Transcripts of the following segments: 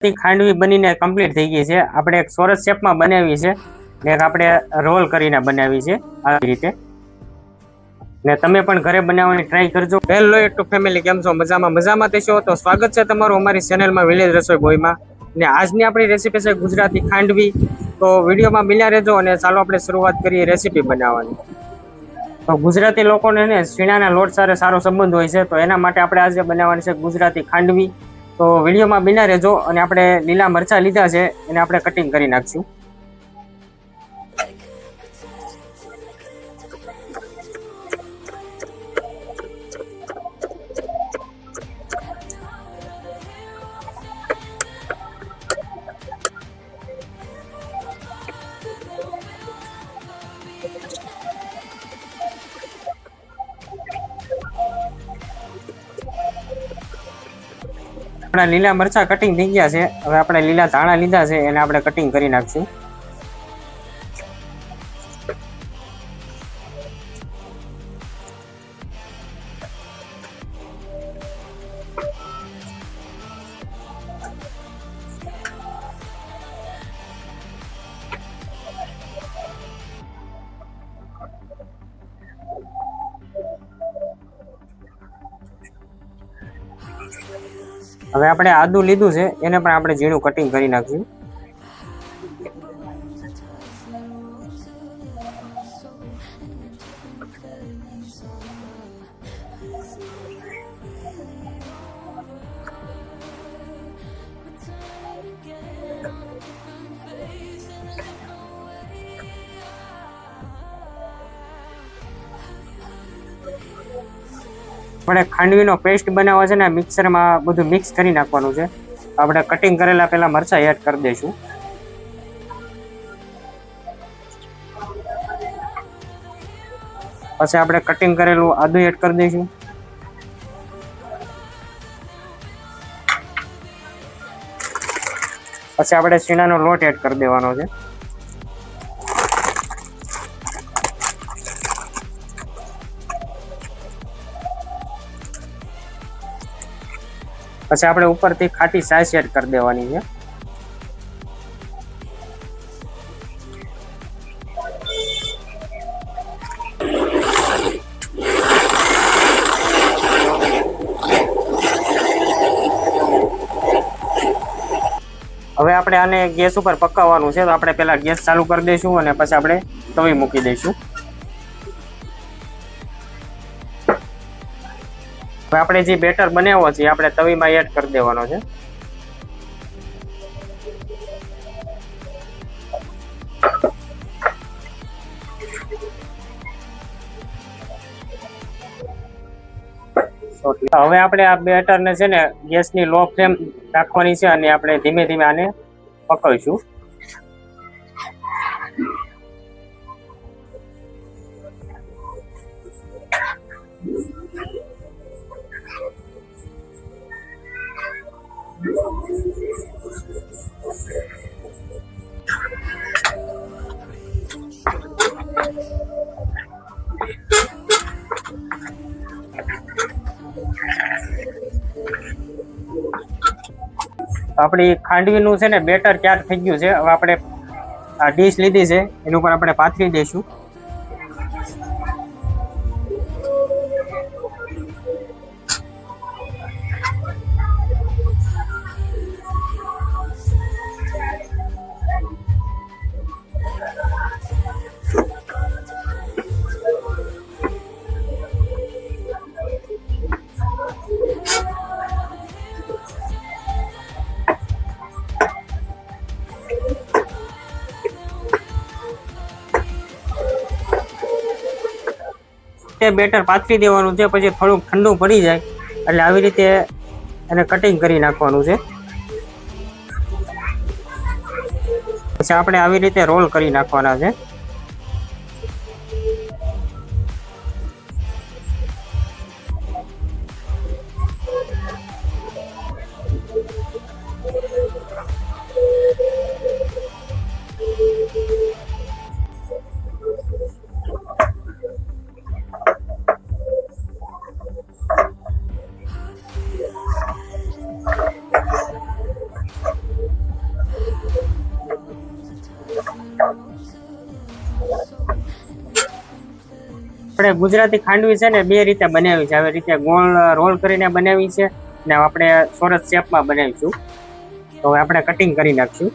ખાંડવી બનીને કમ્પ્લીટ થઈ ગઈ છે। આપણે એક ચોરસ શેપમાં બનાવી છે ને એક આપણે રોલ કરીને બનાવી છે આવી રીતે। ને તમે પણ ઘરે બનાવવાની ટ્રાય કરજો। હેલો યુટ્યુબ ફેમિલી, કેમ છો? મજામાં થશો તો સ્વાગત છે તમારું અમારી ચેનલમાં વિલેજ રસોઈ બોયમાં। ને આજની આપણી રેસીપી છે ગુજરાતી ખાંડવી। તો વિડીયોમાં બન્યા રહેજો અને ચાલો આપણે શરૂઆત કરીએ રેસીપી બનાવવાની। તો ગુજરાતી લોકોને ને શીણાના લોટ સાથે સારો સંબંધ હોય છે, તો એના માટે આપણે આજે બનાવવાની છે ગુજરાતી ખાંડવી। તો વિડીયોમાં બન્યા રહેજો। અને આપણે લીલા મરચા લીધા છે, એને આપણે કટિંગ કરી નાખશું। આપણા લીલા મરચા કટિંગ થઈ ગયા છે। હવે આપણે લીલા ધાણા લીધા છે, એને આપણે કટિંગ કરી નાખશું। હવે આપણે આદુ લીધું છે, એને પણ આપણે ઝીણું કટિંગ કરી નાખશું। આપણે ખાંડવીનો પેસ્ટ બનાવવા છે ને મિક્સરમાં બધું મિક્સ કરી નાખવાનું છે। આપણે કટિંગ કરેલા પેલા મરચા એડ કરી દઈશું। પછી આપણે કટિંગ કરેલું આદુ એડ કરી દઈશું। પછી આપણે શીણાનો લોટ એડ કરી દેવાનો છે। પછી આપણે ઉપરથી ખાટી છાશ એડ કરી દેવાની છે। હવે આપણે આને ગેસ ઉપર પકાવવાનું છે, તો આપણે પહેલા ગેસ ચાલુ કરી દઈશું અને પછી આપણે તવી મૂકી દઈશું। હવે આપણે જે બેટર બનાવ્યો છે આપણે તવીમાં એડ કરી દેવાનો છે। હવે આપણે આ બેટરને છે ને ગેસની લો ફ્લેમ રાખવાની છે અને આપણે ધીમે ધીમે આને પકવીશું। આપણી ખાંડવીનું છે ને બેટર તૈયાર થઈ ગયું છે। હવે આપણે આ ડીશ લીધી છે એની ઉપર આપણે પાથરી દઈશું। બેટર પાથરી દેવાનું છે, પછી થોડુંક ઠંડુ પડી જાય એટલે આવી રીતે એને કટિંગ કરી નાખવાનું છે। પછી આપણે આવી રીતે રોલ કરી નાખવાના છે। આપણે ગુજરાતી ખાંડવી છે ને બે રીતે બનાવી છે. આવી રીતે ગોળ રોલ કરીને બનાવી છે ને આપણે ચોરસ શેપમાં બનાવીશું. તો હવે આપણે કટિંગ કરી નાખશું.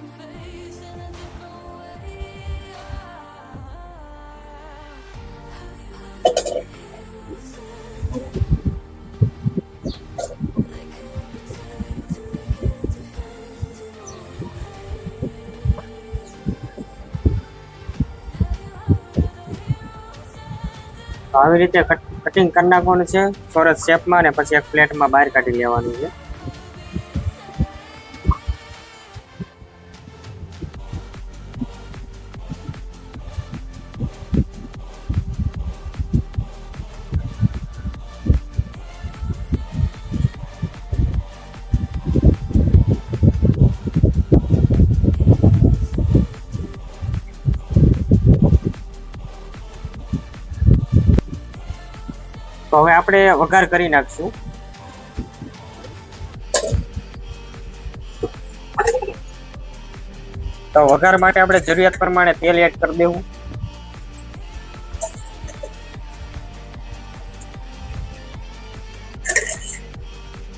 આવી રીતે કટિંગ કરી નાખવાનું છે ચોરસ શેપમાં, ને પછી એક પ્લેટમાં બહાર કાઢી લેવાનું છે. તો હવે આપણે વઘાર કરી નાખશું. તો વઘાર માટે આપણે જરૂરિયાત પ્રમાણે તેલ એડ કરી દેવું.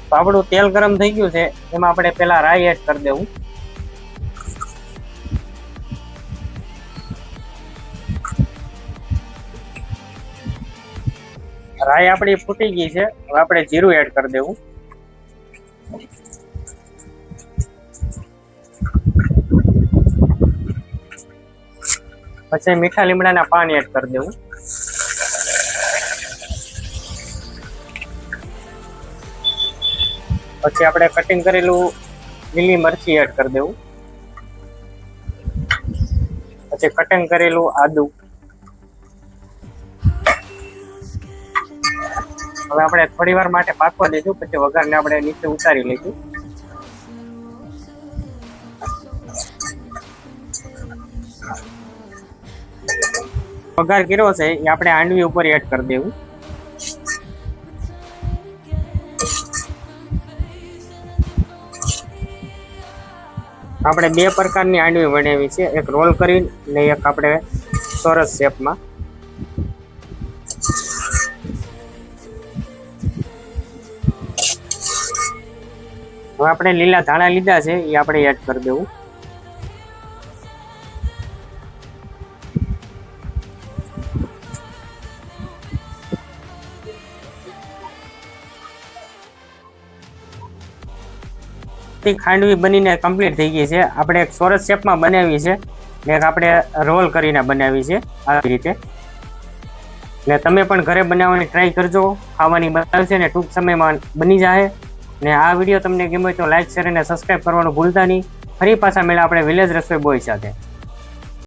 તો આપણું તેલ ગરમ થઈ ગયું છે, એમાં આપણે પેલા રાઈ એડ કરી દેવું. રાઈ આપણી ફૂટી ગઈ છે, હવે આપણે જીરું એડ કરી દેવું. પછી મીઠા લીમડાના પાન એડ કરી દેવું. પછી આપણે કટિંગ કરેલું લીલી મરચી એડ કરી દેવું. પછી કટિંગ કરેલું આદુ. હવે આપણે થોડી વાર માટે પાકવા દઈશું, પછી વઘારને આપણે નીચે ઉતારી લઈશું. વઘાર કર્યો છે એ આપણે હાંડવી ઉપર એડ કરી દેવું. આપણે બે પ્રકારની હાંડવી બનાવી છે, એક રોલ કરીને ને એક આપણે ચોરસ શેપમાં. હવે આપણે લીલા ધાણા લીધા છે એ આપણે એડ કરી દેવું. ખાંડવી બનીને કમ્પ્લીટ થઈ ગઈ છે. આપણે એક ચોરસ શેપમાં બનાવી છે ને એક આપણે રોલ કરીને બનાવી છે આવી રીતે. ને તમે પણ ઘરે બનાવવાની ટ્રાય કરજો. ખાવાની બનાવશે ને ટૂંક સમયમાં બની જાય. ને આ વિડીયો તમને ગમ્યો તો લાઈક, શેર અને સબસ્ક્રાઈબ કરવાનું ભૂલતા નહીં. ફરી પાછા મળ્યા આપણે વિલેજ રસોઈ બોય સાથે.